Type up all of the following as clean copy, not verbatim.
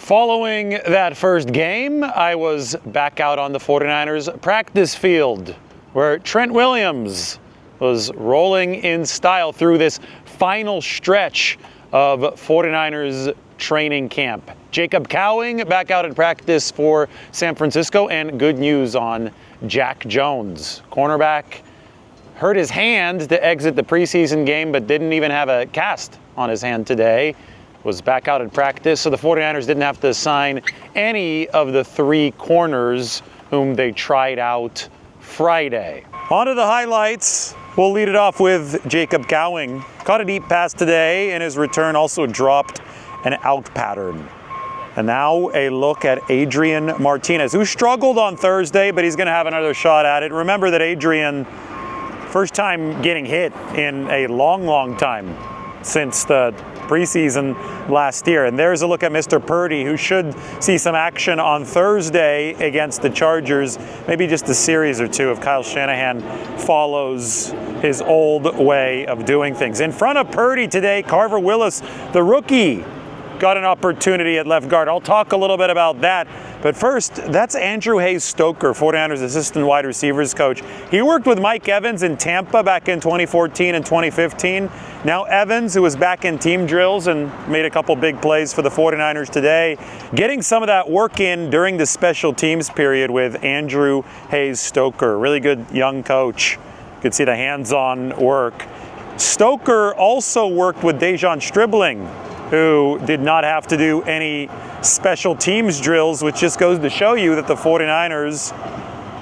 Following that first game, I was back out on the 49ers practice field where Trent Williams was rolling in style through this final stretch of 49ers training camp. Jacob Cowing back out in practice for San Francisco, and good news on Jack Jones. Cornerback hurt his hand to exit the preseason game, but didn't even have a cast on his hand today. Was back out in practice, so the 49ers didn't have to assign any of the three corners whom they tried out Friday. On to the highlights. We'll lead it off with Jacob Cowing. Caught a deep pass today, and his return also dropped an out pattern. And now a look at Adrian Martinez, who struggled on Thursday, but he's going to have another shot at it. Remember that Adrian, first time getting hit in a long time since the preseason last year. And there's a look at Mr. Purdy, who should see some action on Thursday against the Chargers. Maybe just a series or two if Kyle Shanahan follows his old way of doing things. In front of Purdy today, Carver Willis, the rookie, got an opportunity at left guard. I'll talk a little bit about that. But first, that's Andrew Hayes-Stoker, 49ers assistant wide receivers coach. He worked with Mike Evans in Tampa back in 2014 and 2015. Now Evans, who was back in team drills and made a couple big plays for the 49ers today, getting some of that work in during the special teams period with Andrew Hayes-Stoker. Really good young coach. You could see the hands-on work. Stoker also worked with De'Zhaun Stribling, who did not have to do any special teams drills, which just goes to show you that the 49ers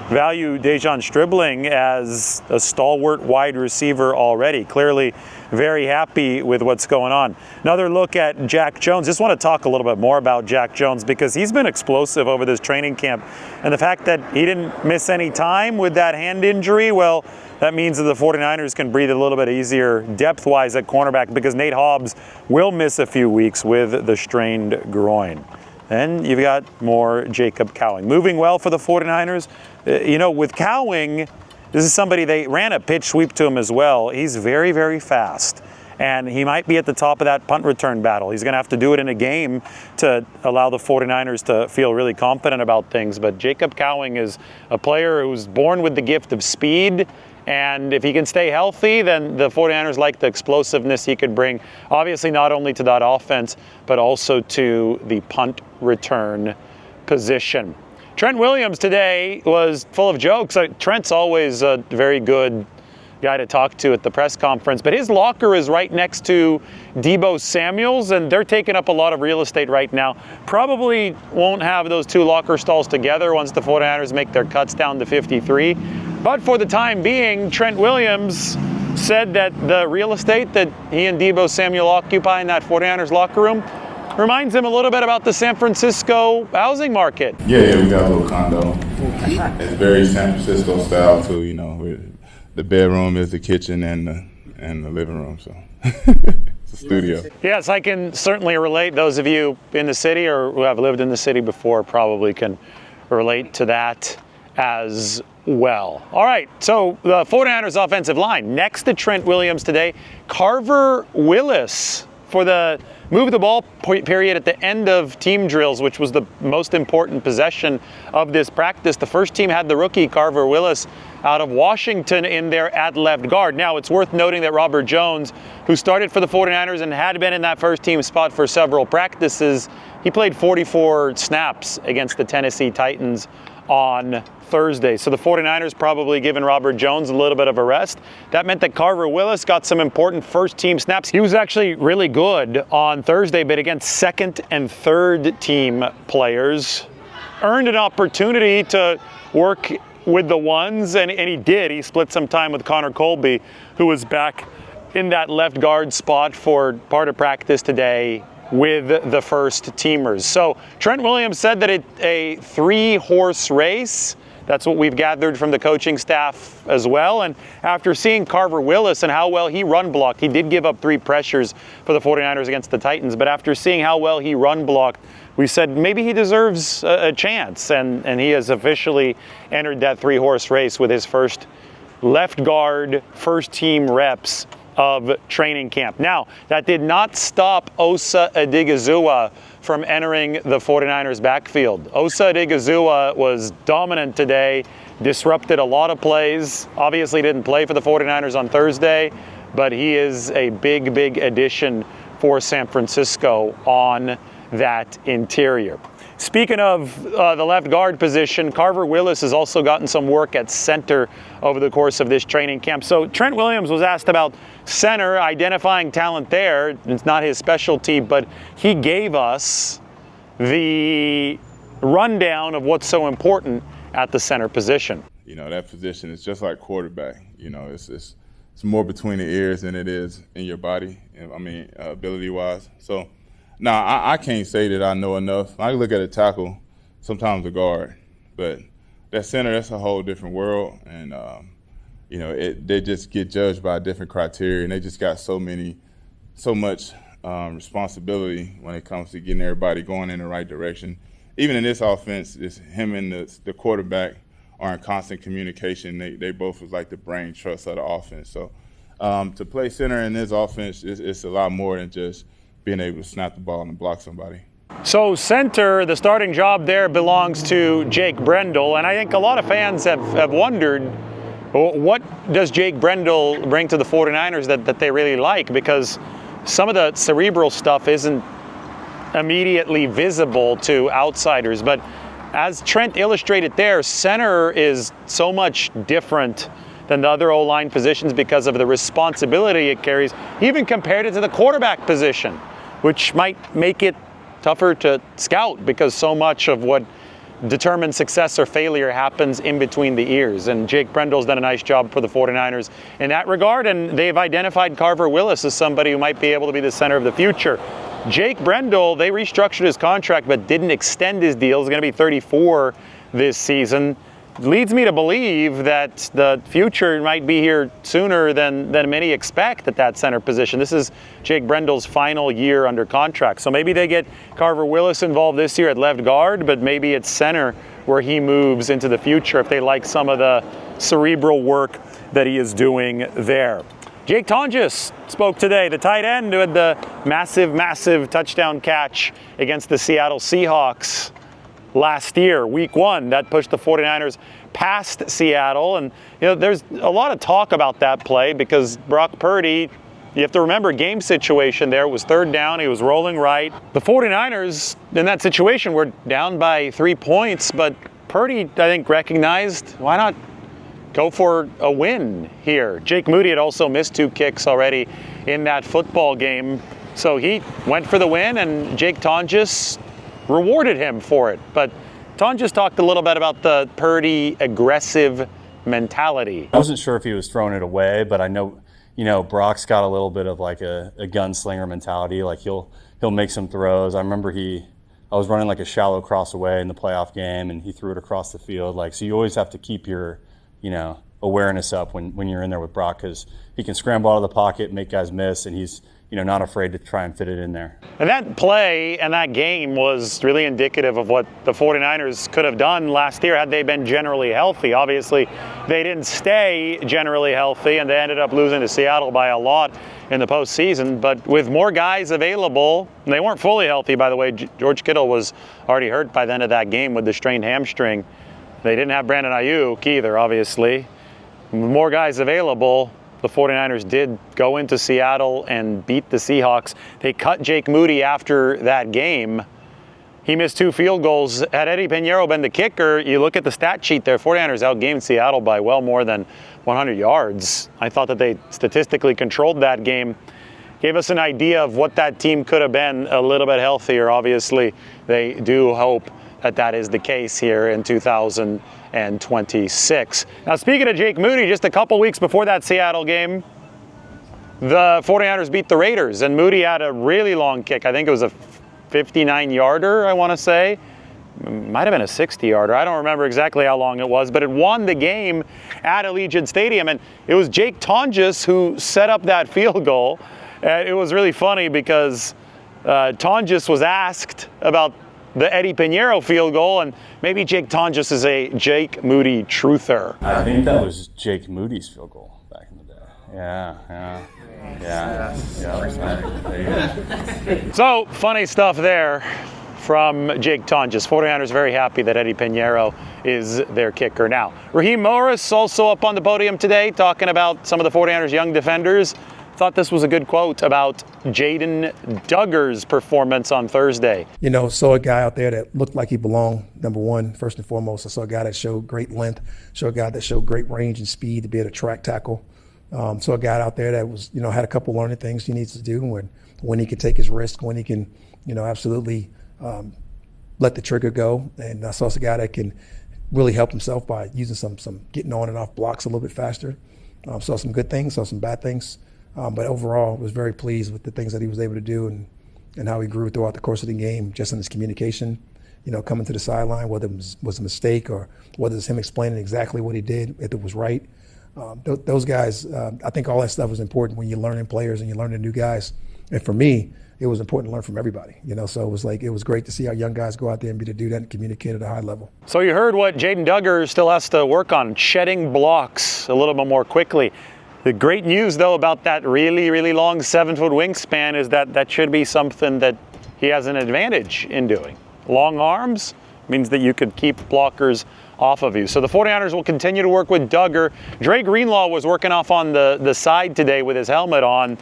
value De'Zhaun Stribling as a stalwart wide receiver already. Clearly very happy with what's going on. Another look at Jack Jones. Just want to talk a little bit more about Jack Jones because he's been explosive over this training camp. And the fact that he didn't miss any time with that hand injury, well, that means that the 49ers can breathe a little bit easier depth-wise at cornerback because Nate Hobbs will miss a few weeks with the strained groin. Then you've got more Jacob Cowing. Moving well for the 49ers. With Cowing, this is somebody, they ran a pitch sweep to him as well. He's very, very fast. And he might be at the top of that punt return battle. He's going to have to do it in a game to allow the 49ers to feel really confident about things. But Jacob Cowing is a player who's born with the gift of speed. And if he can stay healthy, then the 49ers like the explosiveness he could bring, obviously not only to that offense, but also to the punt return position. Trent Williams today was full of jokes. Trent's always a very good guy to talk to at the press conference, but his locker is right next to Deebo Samuel's, and they're taking up a lot of real estate right now. Probably won't have those two locker stalls together once the 49ers make their cuts down to 53. But for the time being, Trent Williams said that the real estate that he and Deebo Samuel occupy in that 49ers locker room reminds him a little bit about the San Francisco housing market. Yeah, we got a little condo. It's very San Francisco style too, the bedroom is the kitchen and the living room, so it's a studio. Yes, I can certainly relate. Those of you in the city or who have lived in the city before probably can relate to that as well. All right, so the 49ers offensive line. Next to Trent Williams today, Carver Willis for the move the ball period at the end of team drills, which was the most important possession of this practice. The first team had the rookie Carver Willis out of Washington in there at left guard. Now, it's worth noting that Robert Jones, who started for the 49ers and had been in that first team spot for several practices, he played 44 snaps against the Tennessee Titans on Thursday. So the 49ers probably giving Robert Jones a little bit of a rest. That meant that Carver Willis got some important first team snaps. He was actually really good on Thursday, but against second and third team players. Earned an opportunity to work with the ones, and he did. He split some time with Connor Colby, who was back in that left guard spot for part of practice today with the first teamers. So Trent Williams said that it's a 3-horse race. That's what we've gathered from the coaching staff as well. And after seeing Carver Willis and how well he run blocked, he did give up 3 pressures for the 49ers against the Titans, but after seeing how well he run blocked, we said maybe he deserves a chance, and he has officially entered that 3-horse race with his first left guard, first team reps of training camp. Now, that did not stop Osa Odighizuwa from entering the 49ers backfield. Osa Odighizuwa was dominant today, disrupted a lot of plays. Obviously didn't play for the 49ers on Thursday, but he is a big, big addition for San Francisco on that interior. Speaking of the left guard position, Carver Willis has also gotten some work at center over the course of this training camp. So Trent Williams was asked about center, identifying talent there. It's not his specialty, but he gave us the rundown of what's so important at the center position. You know, that position is just like quarterback. You know, it's more between the ears than it is in your body, I mean, ability-wise. So, now, I can't say that I know enough. I look at a tackle, sometimes a guard, but that center, that's a whole different world. And, you know, they just get judged by different criteria, and they just got so much responsibility when it comes to getting everybody going in the right direction. Even in this offense, it's him and the quarterback are in constant communication. They both was like the brain trust of the offense. So to play center in this offense, it's a lot more than just being able to snap the ball and block somebody. So center, the starting job there belongs to Jake Brendel, and I think a lot of fans have wondered, what does Jake Brendel bring to the 49ers that they really like? Because some of the cerebral stuff isn't immediately visible to outsiders, but as Trent illustrated there, center is so much different than the other O-line positions because of the responsibility it carries, even compared it to the quarterback position, which might make it tougher to scout because so much of what determines success or failure happens in between the ears. And Jake Brendel's done a nice job for the 49ers in that regard, and they've identified Carver Willis as somebody who might be able to be the center of the future. Jake Brendel, they restructured his contract but didn't extend his deal. He's going to be 34 this season. Leads me to believe that the future might be here sooner than many expect at that center position. This is Jake Brendel's final year under contract. So maybe they get Carver Willis involved this year at left guard, but maybe it's center where he moves into the future if they like some of the cerebral work that he is doing there. Jake Tonges spoke today, the tight end who had the massive touchdown catch against the Seattle Seahawks last year, week 1. That pushed the 49ers past Seattle. And, you know, there's a lot of talk about that play because Brock Purdy, you have to remember, game situation there. It was 3rd down. He was rolling right. The 49ers in that situation were down by 3 points, but Purdy, I think, recognized, why not go for a win here? Jake Moody had also missed 2 kicks already in that football game. So he went for the win, and Jake Tonges rewarded him for it. But Tonges talked a little bit about the Purdy aggressive mentality. I wasn't sure if he was throwing it away, but I know, you know, Brock's got a little bit of like a gunslinger mentality. Like he'll make some throws. I remember I was running like a shallow cross away in the playoff game, and he threw it across the field. Like, so you always have to keep your, you know, awareness up when you're in there with Brock, because he can scramble out of the pocket, make guys miss, and he's, you know, not afraid to try and fit it in there. And that play and that game was really indicative of what the 49ers could have done last year had they been generally healthy. Obviously, they didn't stay generally healthy, and they ended up losing to Seattle by a lot in the postseason. But with more guys available, and they weren't fully healthy, by the way. George Kittle was already hurt by the end of that game with the strained hamstring. They didn't have Brandon Ayuk either, obviously. With more guys available, the 49ers did go into Seattle and beat the Seahawks. They cut Jake Moody after that game. He missed 2 field goals. Had Eddie Pinheiro been the kicker, you look at the stat sheet there, 49ers outgained Seattle by well more than 100 yards. I thought that they statistically controlled that game. Gave us an idea of what that team could have been a little bit healthier. Obviously, they do hope that is the case here in 2026. Now, speaking of Jake Moody, just a couple weeks before that Seattle game, the 49ers beat the Raiders, and Moody had a really long kick. I think it was a 59-yarder, I want to say. Might have been a 60-yarder. I don't remember exactly how long it was, but it won the game at Allegiant Stadium, and it was Jake Tonges who set up that field goal. It was really funny because Tonges was asked about the Eddie Pinheiro field goal, and maybe Jake Tonges is a Jake Moody truther. I think that was Jake Moody's field goal back in the day. Yeah. So, funny stuff there from Jake Tonges. 49ers very happy that Eddie Pinheiro is their kicker. Now, Raheem Morris also up on the podium today talking about some of the 49ers young defenders. Thought this was a good quote about Jaden Dugger's performance on Thursday. You know, saw a guy out there that looked like he belonged, number one, first and foremost. I saw a guy that showed great length, saw a guy that showed great range and speed to be able to track tackle. Saw a guy out there that was, had a couple learning things he needs to do when he can take his risk, when he can, absolutely let the trigger go. And I saw a guy that can really help himself by using some getting on and off blocks a little bit faster. Saw some good things, saw some bad things. But overall, was very pleased with the things that he was able to do and how he grew throughout the course of the game, just in his communication, coming to the sideline, whether it was a mistake or whether it's him explaining exactly what he did, if it was right. Those guys, I think all that stuff is important when you're learning players and you're learning new guys. And for me, it was important to learn from everybody, so it was great to see our young guys go out there and be able to do that and communicate at a high level. So you heard what Jaden Dugger still has to work on, shedding blocks a little bit more quickly. The great news, though, about that really, really long 7-foot wingspan is that should be something that he has an advantage in doing. Long arms means that you could keep blockers off of you. So the 49ers will continue to work with Dugger. Dre Greenlaw was working off on the side today with his helmet on.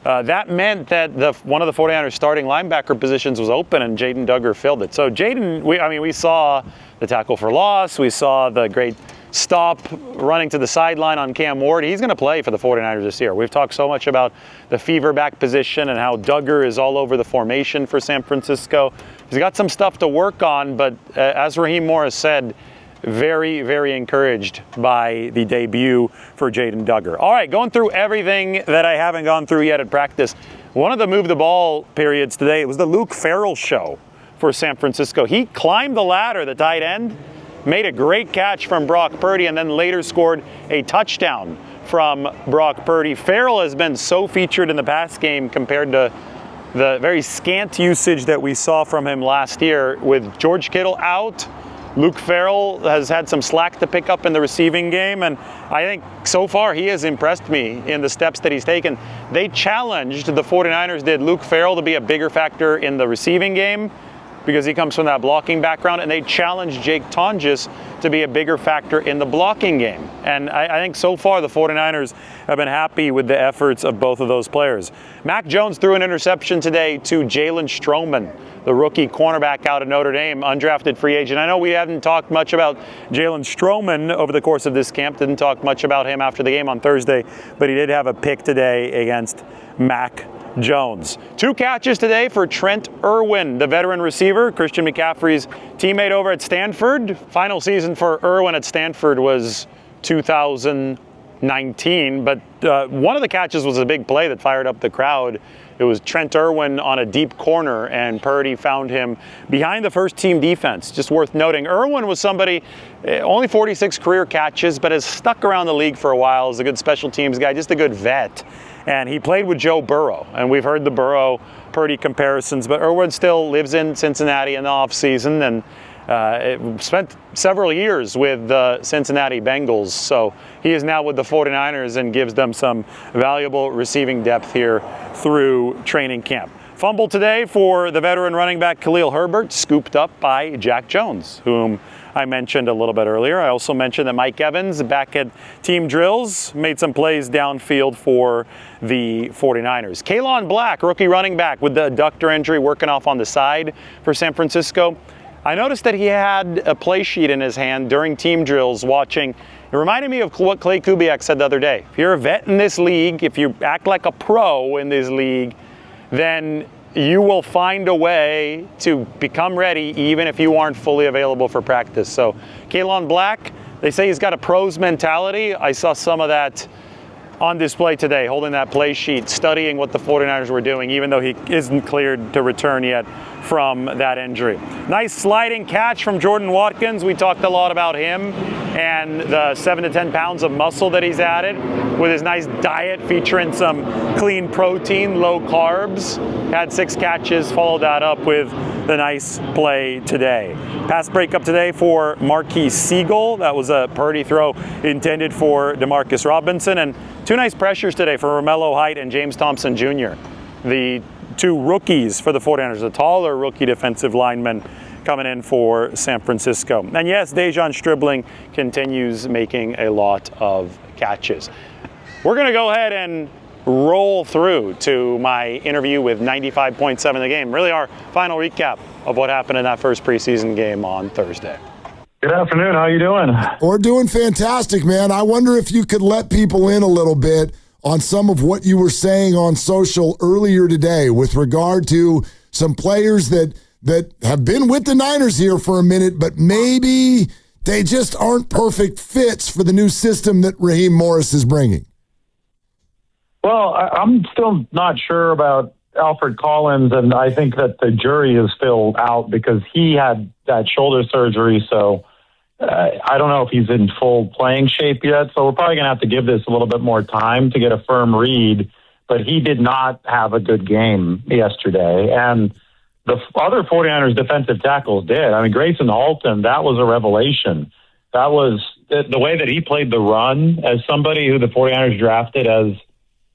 That meant that one of the 49ers starting linebacker positions was open and Jaden Dugger filled it. So Jaden, we saw the tackle for loss. We saw the great stop running to the sideline on Cam Ward. He's going to play for the 49ers this year. We've talked so much about the fever back position and how Dugger is all over the formation for San Francisco. He's got some stuff to work on, but as Raheem Morris said, very, very encouraged by the debut for Jaden Dugger. All right, going through everything that I haven't gone through yet at practice. One of the move the ball periods today, it was the Luke Farrell show for San Francisco. He climbed the ladder, the tight end, made a great catch from Brock Purdy, and then later scored a touchdown from Brock Purdy. Farrell has been so featured in the pass game compared to the very scant usage that we saw from him last year. With George Kittle out, Luke Farrell has had some slack to pick up in the receiving game, and I think so far he has impressed me in the steps that he's taken. They challenged, the 49ers did, Luke Farrell to be a bigger factor in the receiving game because he comes from that blocking background, and they challenged Jake Tonges to be a bigger factor in the blocking game. And I think so far the 49ers have been happy with the efforts of both of those players. Mac Jones threw an interception today to Jalen Stroman, the rookie cornerback out of Notre Dame, undrafted free agent. I know we haven't talked much about Jalen Stroman over the course of this camp, didn't talk much about him after the game on Thursday, but he did have a pick today against Mac Jones. 2 catches today for Trent Irwin, the veteran receiver, Christian McCaffrey's teammate over at Stanford. Final season for Irwin at Stanford was 2019, but one of the catches was a big play that fired up the crowd. It was Trent Irwin on a deep corner, and Purdy found him behind the first team defense. Just worth noting, Irwin was somebody, only 46 career catches, but has stuck around the league for a while as a good special teams guy, just a good vet. And he played with Joe Burrow, and we've heard the Burrow-Purdy comparisons, but Irwin still lives in Cincinnati in the offseason and spent several years with the Cincinnati Bengals. So he is now with the 49ers and gives them some valuable receiving depth here through training camp. Fumble today for the veteran running back Khalil Herbert, scooped up by Jack Jones, whom I mentioned a little bit earlier. I also mentioned that Mike Evans, back at team drills, made some plays downfield for the 49ers. Kaelon Black, rookie running back with the adductor injury, working off on the side for San Francisco. I noticed that he had a play sheet in his hand during team drills watching. It reminded me of what Clay Kubiak said the other day. If you're a vet in this league, if you act like a pro in this league, then you will find a way to become ready even if you aren't fully available for practice. So Kaelon Black, they say he's got a pro's mentality. I saw some of that on display today, holding that play sheet, studying what the 49ers were doing, even though he isn't cleared to return yet from that injury. Nice sliding catch from Jordan Watkins. We talked a lot about him and the 7 to 10 pounds of muscle that he's added with his nice diet featuring some clean protein, low carbs. Had 6 catches, followed that up with the nice play today. Pass breakup today for Marquise Siegel. That was a Purdy throw intended for Demarcus Robinson. And Two nice pressures today for Romello Height and James Thompson Jr., the two rookies for the 49ers, the taller rookie defensive linemen coming in for San Francisco. And yes, De'Zhaun Stribling continues making a lot of catches. We're going to go ahead and roll through to my interview with 95.7 The Game, really our final recap of what happened in that first preseason game on Thursday. Good afternoon. How you doing? We're doing fantastic, man. I wonder if you could let people in a little bit on some of what you were saying on social earlier today with regard to some players that have been with the Niners here for a minute, but maybe they just aren't perfect fits for the new system that Raheem Morris is bringing. Well, I'm still not sure about Alfred Collins, and I think that the jury is still out because he had that shoulder surgery, so I don't know if he's in full playing shape yet, so we're probably going to have to give this a little bit more time to get a firm read, but he did not have a good game yesterday, and the other 49ers defensive tackles did. I mean, Grayson Halton, that was a revelation. That was the way that he played the run as somebody who the 49ers drafted as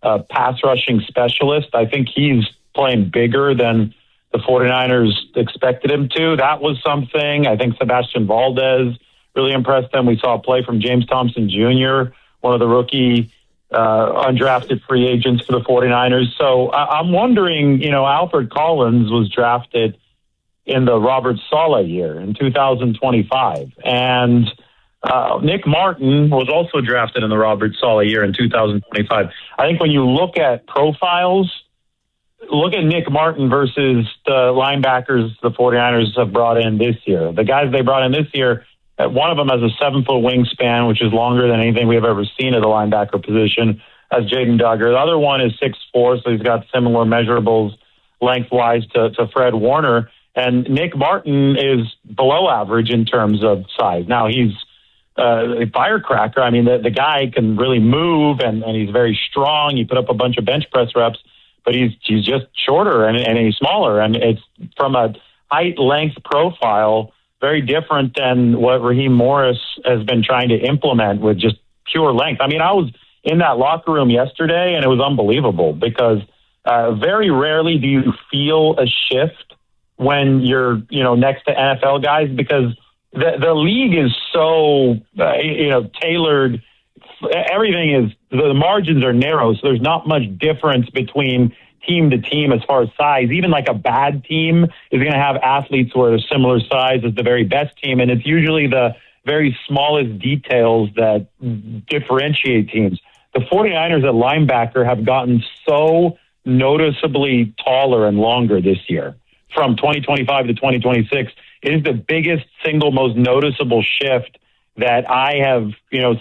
a pass rushing specialist. I think he's playing bigger than the 49ers expected him to. That was something. I think Sebastian Valdez really impressed them. We saw a play from James Thompson Jr., one of the rookie undrafted free agents for the 49ers. So I'm wondering, Alfred Collins was drafted in the Robert Saleh year in 2025. And Nick Martin was also drafted in the Robert Saleh year in 2025. I think when you look at profiles, look at Nick Martin versus the linebackers the 49ers have brought in this year. The guys they brought in this year, one of them has a 7-foot wingspan, which is longer than anything we have ever seen at the linebacker position, as Jaden Dugger. The other one is 6'4", so he's got similar measurables lengthwise to Fred Warner. And Nick Martin is below average in terms of size. Now, he's a firecracker. I mean, the guy can really move, and he's very strong. He put up a bunch of bench press reps, but he's just shorter and he's smaller. And it's from a height length profile, very different than what Raheem Morris has been trying to implement with just pure length. I mean, I was in that locker room yesterday, and it was unbelievable because very rarely do you feel a shift when you're, next to NFL guys because the league is so, tailored. Everything is, the margins are narrow, so there's not much difference between team to team as far as size. Even like a bad team is going to have athletes who are a similar size as the very best team, and it's usually the very smallest details that differentiate teams. The 49ers at linebacker have gotten so noticeably taller and longer this year. From 2025 to 2026, it is the biggest, single most noticeable shift that I have,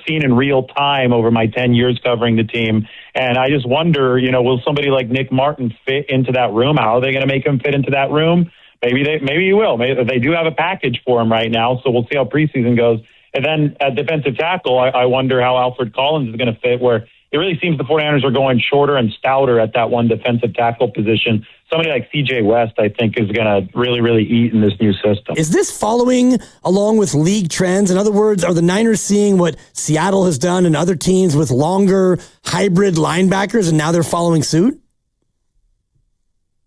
seen in real time over my 10 years covering the team. And I just wonder, will somebody like Nick Martin fit into that room? How are they going to make him fit into that room? Maybe he will. Maybe they do have a package for him right now, so we'll see how preseason goes. And then at defensive tackle, I wonder how Alfred Collins is going to fit, where it really seems the 49ers are going shorter and stouter at that one defensive tackle position. Somebody like C.J. West, I think, is going to really, really eat in this new system. Is this following along with league trends? In other words, are the Niners seeing what Seattle has done and other teams with longer hybrid linebackers, and now they're following suit?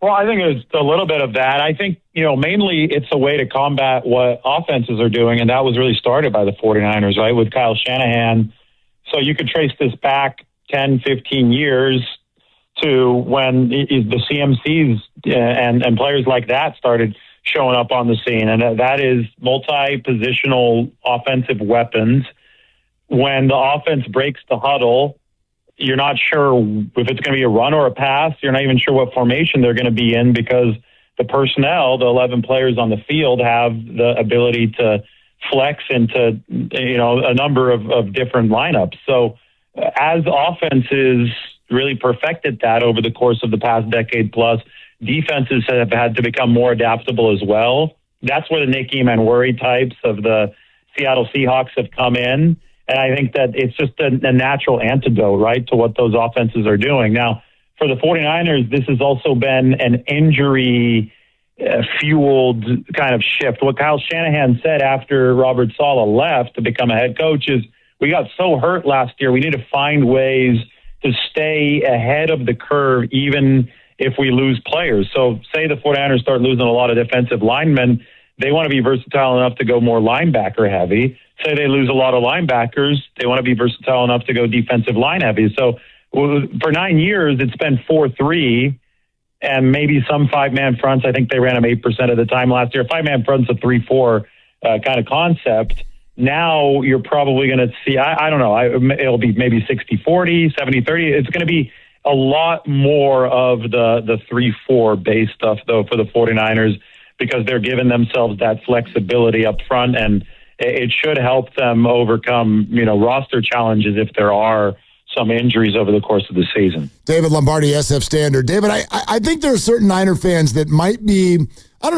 Well, I think it's a little bit of that. I think, mainly it's a way to combat what offenses are doing, and that was really started by the 49ers, right, with Kyle Shanahan. So you could trace this back 10, 15 years to when the CMCs and players like that started showing up on the scene. And that is multi-positional offensive weapons. When the offense breaks the huddle, you're not sure if it's going to be a run or a pass. You're not even sure what formation they're going to be in because the personnel, the 11 players on the field, have the ability to flex into, a number of different lineups. So as offenses really perfected that over the course of the past decade plus, defenses have had to become more adaptable as well. That's where the Nicky Manwari types of the Seattle Seahawks have come in. And I think that it's just a natural antidote, right, to what those offenses are doing. Now, for the 49ers, this has also been an injury fueled kind of shift. What Kyle Shanahan said after Robert Saleh left to become a head coach is, we got so hurt last year, we need to find ways to stay ahead of the curve even if we lose players. So say the 49ers start losing a lot of defensive linemen, they want to be versatile enough to go more linebacker heavy. Say they lose a lot of linebackers, they want to be versatile enough to go defensive line heavy. So for 9 years, it's been 4-3 and maybe some 5-man fronts. I think they ran them 8% of the time last year. 5-man fronts a 3-4 kind of concept. Now you're probably going to see, I don't know, it'll be maybe 60-40, 70-30. It's going to be a lot more of the 3-4 base stuff, though, for the 49ers, because they're giving themselves that flexibility up front, and it should help them overcome, roster challenges if there are some injuries over the course of the season. David Lombardi, SF Standard. David, I think there are certain Niner fans that might be,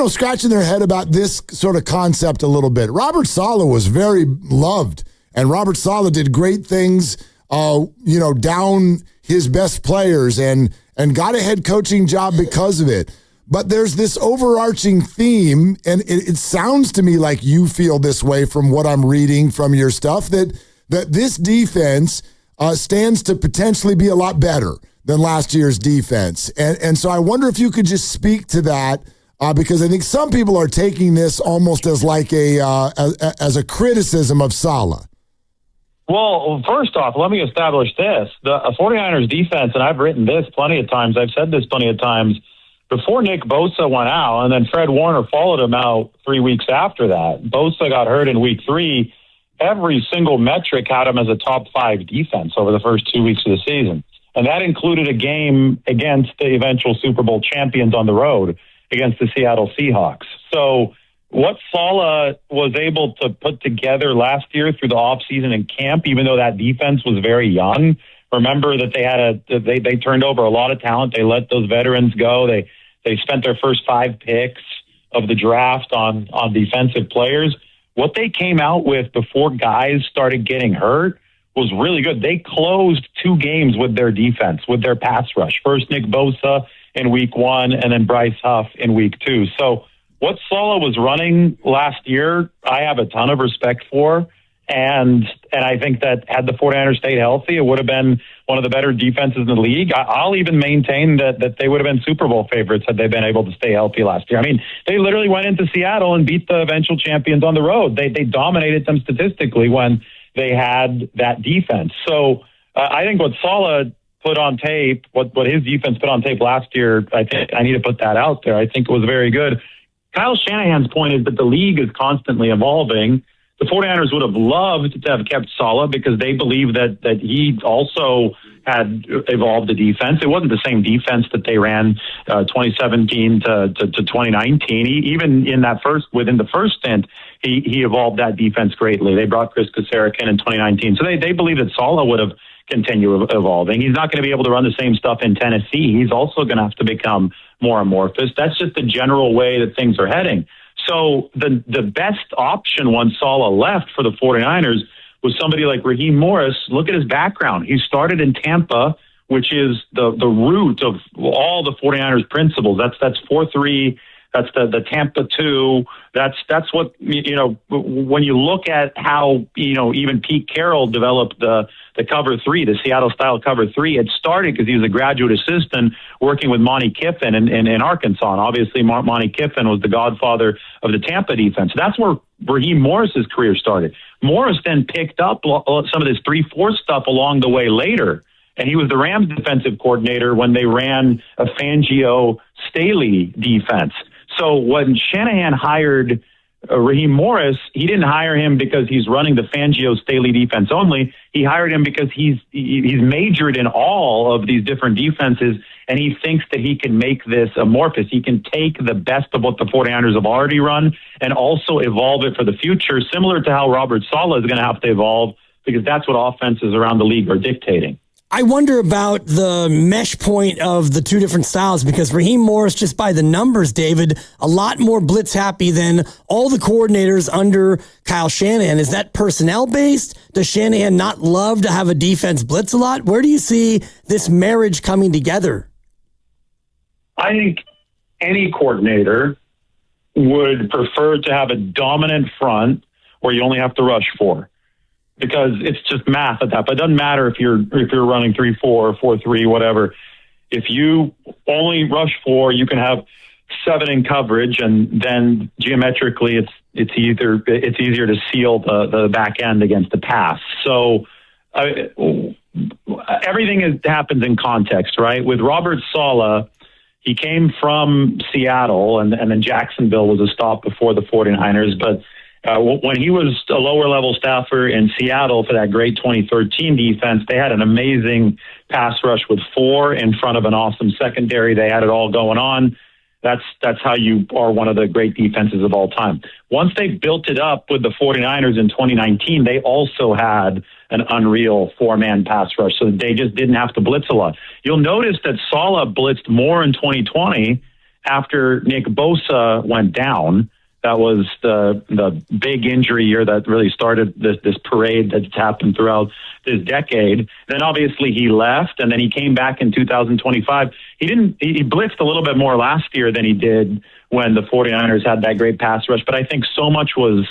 scratching their head about this sort of concept a little bit. Robert Saleh was very loved, and Robert Saleh did great things, down his best players and got a head coaching job because of it. But there's this overarching theme, and it sounds to me like you feel this way from what I'm reading from your stuff, that this defense stands to potentially be a lot better than last year's defense. And so I wonder if you could just speak to that, because I think some people are taking this almost as like as a criticism of Saleh. Well, first off, let me establish this. The 49ers defense, and I've written this plenty of times, I've said this plenty of times, before Nick Bosa went out, and then Fred Warner followed him out 3 weeks after that. Bosa got hurt in week 3. Every single metric had him as a top 5 defense over the first 2 weeks of the season. And that included a game against the eventual Super Bowl champions on the road against the Seattle Seahawks. So what Saleh was able to put together last year through the offseason and camp, even though that defense was very young, remember that they turned over a lot of talent. They let those veterans go. They spent their first 5 picks of the draft on defensive players. What they came out with before guys started getting hurt was really good. They closed 2 games with their defense, with their pass rush. First Nick Bosa in week 1, and then Bryce Huff in week 2. So what Saleh was running last year, I have a ton of respect for. And I think that had the 49ers stayed healthy, it would have been one of the better defenses in the league. I'll even maintain that they would have been Super Bowl favorites had they been able to stay healthy last year. I mean, they literally went into Seattle and beat the eventual champions on the road. They dominated them statistically when they had that defense. So I think what Saleh put on tape, what his defense put on tape last year, I think I need to put that out there. I think it was very good. Kyle Shanahan's point is that the league is constantly evolving. The 49ers would have loved to have kept Saleh because they believe that he also had evolved the defense. It wasn't the same defense that they ran 2017 to 2019. Even in that within the first stint, he evolved that defense greatly. They brought Chris Kaserik in 2019. So they believe that Saleh would have continued evolving. He's not going to be able to run the same stuff in Tennessee. He's also going to have to become more amorphous. That's just the general way that things are heading. So the best option once Saleh left for the 49ers was somebody like Raheem Morris. Look at his background. He started in Tampa, which is the root of all the 49ers principles. That's 4-3. That's the Tampa 2. That's what, when you look at how, even Pete Carroll developed the cover 3, the Seattle style cover 3, it started because he was a graduate assistant working with Monty Kiffin in Arkansas. And obviously Monty Kiffin was the godfather of the Tampa defense. That's where Raheem Morris's career started. Morris then picked up some of this 3-4 stuff along the way later. And he was the Rams defensive coordinator when they ran a Fangio-Staley defense. So when Shanahan hired Raheem Morris, he didn't hire him because he's running the Fangio-Staley defense only. He hired him because he's majored in all of these different defenses, and he thinks that he can make this amorphous. He can take the best of what the 49ers have already run and also evolve it for the future, similar to how Robert Saleh is going to have to evolve, because that's what offenses around the league are dictating. I wonder about the mesh point of the 2 different styles, because Raheem Morris, just by the numbers, David, a lot more blitz happy than all the coordinators under Kyle Shanahan. Is that personnel based? Does Shanahan not love to have a defense blitz a lot? Where do you see this marriage coming together? I think any coordinator would prefer to have a dominant front where you only have to rush 4. because it's just math at that. But it doesn't matter if you're running 3-4 or 4-3, whatever. If you only rush 4, you can have 7 in coverage, and then geometrically it's easier to seal the back end against the pass. So everything happens in context, right? With Robert Saleh, he came from Seattle, and then Jacksonville was a stop before the 49ers. But when he was a lower-level staffer in Seattle for that great 2013 defense, they had an amazing pass rush with 4 in front of an awesome secondary. They had it all going on. That's how you are one of the great defenses of all time. Once they built it up with the 49ers in 2019, they also had an unreal 4-man pass rush, so they just didn't have to blitz a lot. You'll notice that Saleh blitzed more in 2020 after Nick Bosa went down. That was the big injury year that really started this parade that's happened throughout this decade. Then obviously he left, and then he came back in 2025. He blitzed a little bit more last year than he did when the 49ers had that great pass rush, but I think so much was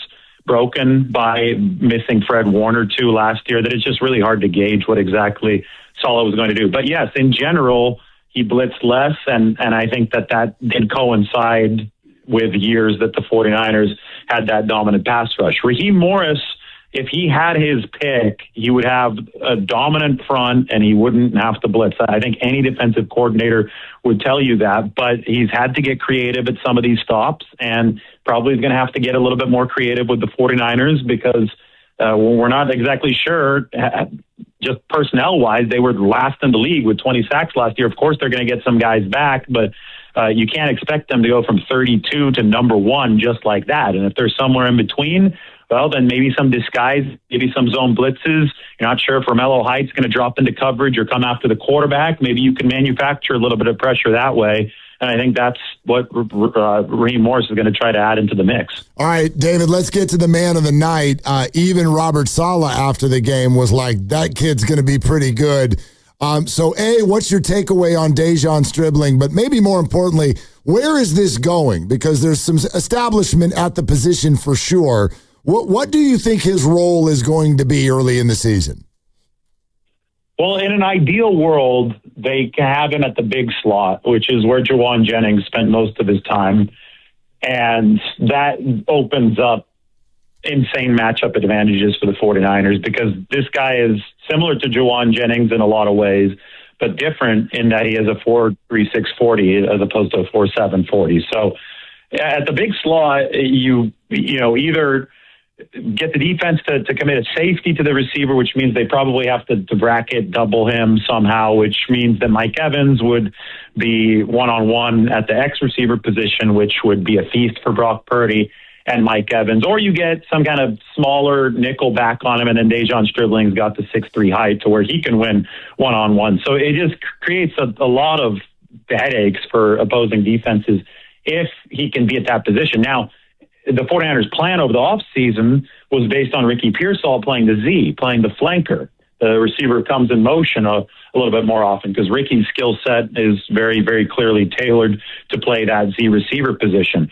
broken by missing Fred Warner too last year that it's just really hard to gauge what exactly Saleh was going to do. But yes, in general, he blitzed less, and I think that did coincide with years that the 49ers had that dominant pass rush. Raheem Morris, if he had his pick, he would have a dominant front and he wouldn't have to blitz. I think any defensive coordinator would tell you that, but he's had to get creative at some of these stops, and probably is going to have to get a little bit more creative with the 49ers because we're not exactly sure. Just personnel-wise, they were last in the league with 20 sacks last year. Of course, they're going to get some guys back, but you can't expect them to go from 32 to number 1 just like that. And if they're somewhere in between, well, then maybe some disguise, maybe some zone blitzes. You're not sure if Romello Height's going to drop into coverage or come after the quarterback. Maybe you can manufacture a little bit of pressure that way. And I think that's what Raheem Morris is going to try to add into the mix. All right, David, let's get to the man of the night. Even Robert Saleh after the game was like, that kid's going to be pretty good. So, A, what's your takeaway on De'Zhaun Stribling? But maybe more importantly, where is this going? Because there's some establishment at the position for sure. What do you think his role is going to be early in the season? Well, in an ideal world, they can have him at the big slot, which is where Jauan Jennings spent most of his time. And that opens up insane matchup advantages for the 49ers because this guy is similar to Jauan Jennings in a lot of ways, but different in that he has a 4.36 40 as opposed to a 4.7 40. So at the big slot, you either get the defense to commit a safety to the receiver, which means they probably have to bracket double him somehow, which means that Mike Evans would be one-on-one at the X receiver position, which would be a feast for Brock Purdy and Mike Evans. Or you get some kind of smaller nickel back on him, and then De'Zhaun Stribling's got the 6'3" height to where he can win one-on-one. So it just creates a lot of headaches for opposing defenses if he can be at that position. Now, the 49ers plan over the offseason was based on Ricky Pearsall playing the Z, playing the flanker. The receiver comes in motion a little bit more often because Ricky's skill set is very, very clearly tailored to play that Z receiver position.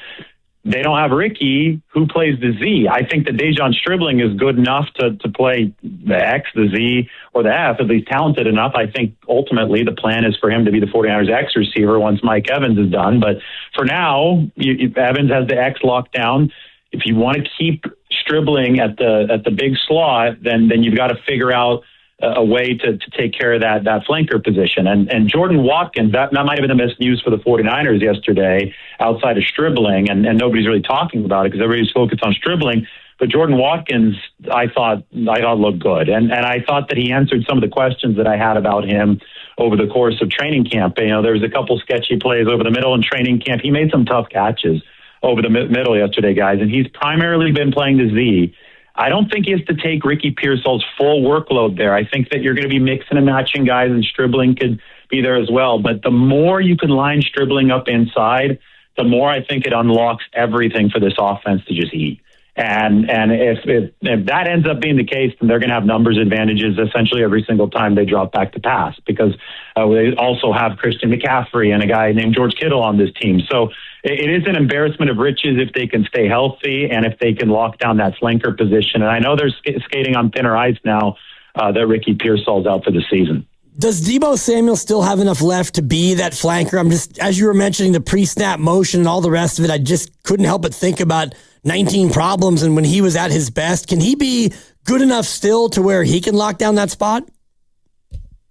They don't have Ricky, who plays the Z. I think that De'Zhaun Stribling is good enough to play the X, the Z, or the F, at least talented enough. I think ultimately the plan is for him to be the 49ers X receiver once Mike Evans is done. But for now, Evans has the X locked down. If you want to keep Stribling at the big slot, then you've got to figure out a way to take care of that flanker position. And Jordan Watkins, that might have been the best news for the 49ers yesterday outside of Stribling, and nobody's really talking about it because everybody's focused on Stribling. But Jordan Watkins, I thought looked good. And I thought that he answered some of the questions that I had about him over the course of training camp. There was a couple sketchy plays over the middle in training camp. He made some tough catches over the middle yesterday, guys, and he's primarily been playing the Z. I don't think he has to take Ricky Pearsall's full workload there. I think that you're going to be mixing and matching guys, and Stribling could be there as well. But the more you can line Stribling up inside, the more I think it unlocks everything for this offense to just eat. And if that ends up being the case, then they're going to have numbers advantages essentially every single time they drop back to pass, because they also have Christian McCaffrey and a guy named George Kittle on this team. So it is an embarrassment of riches if they can stay healthy and if they can lock down that flanker position. And I know they're skating on thinner ice now that Ricky Pearsall's out for the season. Does Deebo Samuel still have enough left to be that flanker? I'm just, as you were mentioning the pre-snap motion and all the rest of it, I just couldn't help but think about 19 problems and when he was at his best. Can he be good enough still to where he can lock down that spot?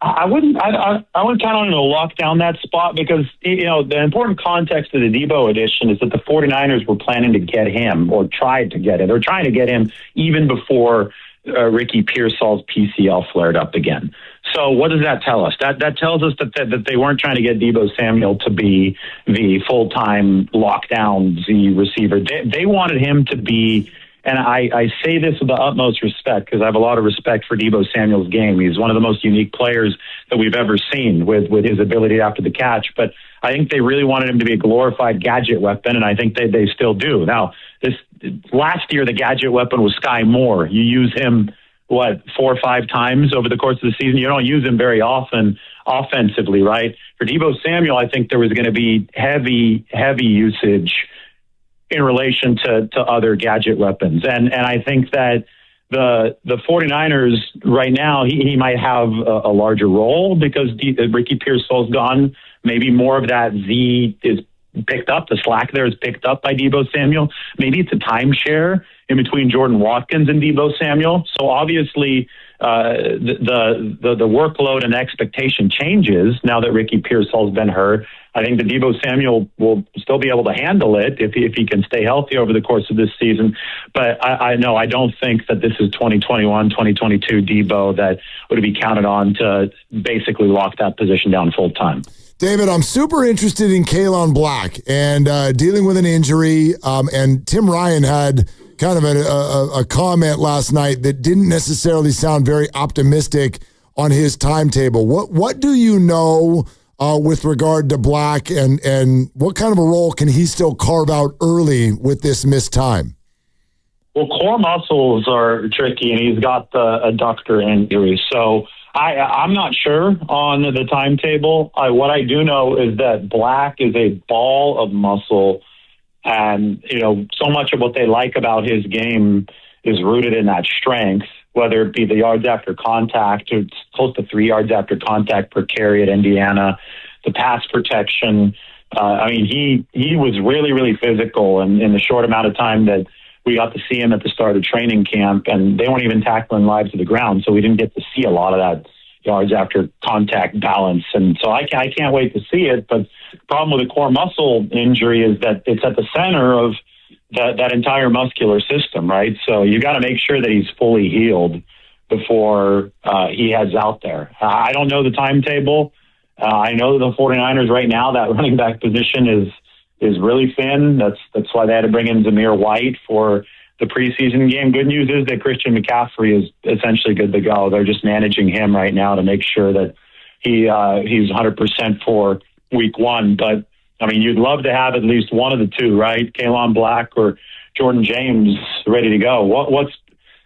I wouldn't count on him to lock down that spot, because, the important context of the Deebo addition is that the 49ers were planning to get him, or tried to get him. They were trying to get him even before Ricky Pearsall's PCL flared up again. So what does that tell us? That tells us that they weren't trying to get Deebo Samuel to be the full-time lockdown Z receiver. They wanted him to be, and I say this with the utmost respect because I have a lot of respect for Deebo Samuel's game. He's one of the most unique players that we've ever seen with his ability after the catch. But I think they really wanted him to be a glorified gadget weapon, and I think they still do. Now, this last year, the gadget weapon was Sky Moore. You use him, 4 or 5 times over the course of the season? You don't use him very often offensively, right? For Deebo Samuel, I think there was going to be heavy usage in relation to other gadget weapons. And I think that the 49ers right now, he might have a larger role because Ricky Pearsall's gone. Maybe more of that Z is picked up. The slack there is picked up by Deebo Samuel. Maybe it's a timeshare in between Jordan Watkins and Deebo Samuel. So obviously the workload and expectation changes now that Ricky Pearsall's been hurt. I think that Deebo Samuel will still be able to handle it if he can stay healthy over the course of this season. But I don't think that this is 2021, 2022 Deebo that would be counted on to basically lock that position down full time. David, I'm super interested in Kaelon Black and dealing with an injury. And Tim Ryan had kind of a comment last night that didn't necessarily sound very optimistic on his timetable. What do you know with regard to Black, and what kind of a role can he still carve out early with this missed time? Well, core muscles are tricky, and he's got the adductor injury. So I'm not sure on the timetable. What I do know is that Black is a ball of muscle, and so much of what they like about his game is rooted in that strength, whether it be the yards after contact, or it's close to 3 yards after contact per carry at Indiana, the pass protection. He was really, really physical, and in the short amount of time that we got to see him at the start of training camp, and they weren't even tackling live to the ground, so we didn't get to see a lot of that yards after contact balance. And so I can't wait to see it. But the problem with a core muscle injury is that it's at the center of that entire muscular system, right? So you got to make sure that he's fully healed before he heads out there. I don't know the timetable. I know the 49ers right now, that running back position is really thin. That's why they had to bring in Zamir White for the preseason game. Good news is that Christian McCaffrey is essentially good to go. They're just managing him right now to make sure that he's 100% for week 1. But you'd love to have at least one of the two, right? Kaelon Black or Jordan James ready to go. What's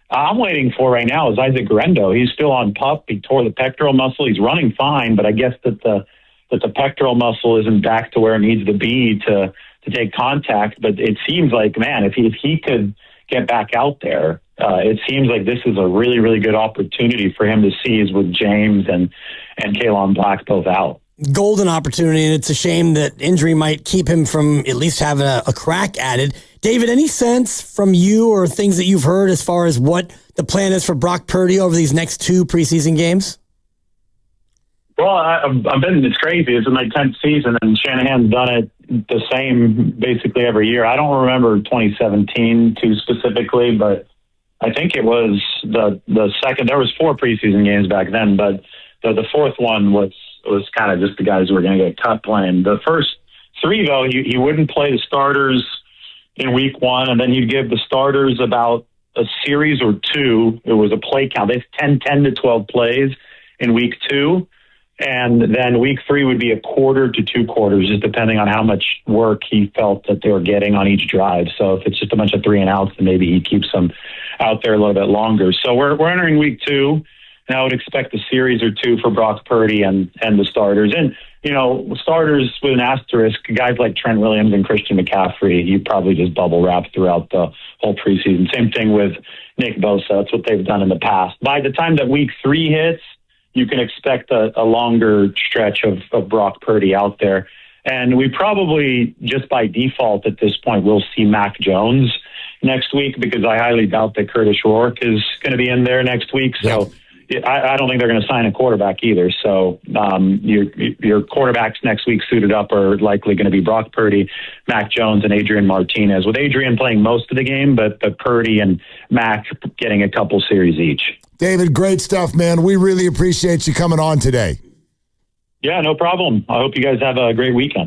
I'm waiting for right now is Isaac Guerendo. He's still on PUP. He tore the pectoral muscle. He's running fine, but I guess that the pectoral muscle isn't back to where it needs to be to take contact. But it seems like, man, if he could get back out there, it seems like this is a really, really good opportunity for him to seize with James and Kaelon Black both out. Golden opportunity, and it's a shame that injury might keep him from at least having a crack at it. David, any sense from you or things that you've heard as far as what the plan is for Brock Purdy over these next 2 preseason games? Well, it's crazy. It's my 10th season, and Shanahan's done it the same basically every year. I don't remember 2017 too specifically, but I think it was the second. There was 4 preseason games back then, but the fourth one was kind of just the guys who were going to get cut playing. The first 3, though, he wouldn't play the starters in week 1, and then he'd give the starters about a series or 2. It was a play count. They 10 to 12 plays in week 2. And then week 3 would be a quarter to 2 quarters, just depending on how much work he felt that they were getting on each drive. So if it's just a bunch of 3 and outs, then maybe he keeps them out there a little bit longer. So we're entering week 2, and I would expect a series or 2 for Brock Purdy and the starters. And, starters with an asterisk, guys like Trent Williams and Christian McCaffrey, you probably just bubble wrap throughout the whole preseason. Same thing with Nick Bosa. That's what they've done in the past. By the time that week 3 hits, you can expect a longer stretch of Brock Purdy out there. And we probably, just by default at this point, will see Mac Jones next week, because I highly doubt that Curtis Rourke is going to be in there next week. So I don't think they're going to sign a quarterback either. So your quarterbacks next week suited up are likely going to be Brock Purdy, Mac Jones, and Adrian Martinez, with Adrian playing most of the game, but Purdy and Mac getting a couple series each. David, great stuff, man. We really appreciate you coming on today. Yeah, no problem. I hope you guys have a great weekend.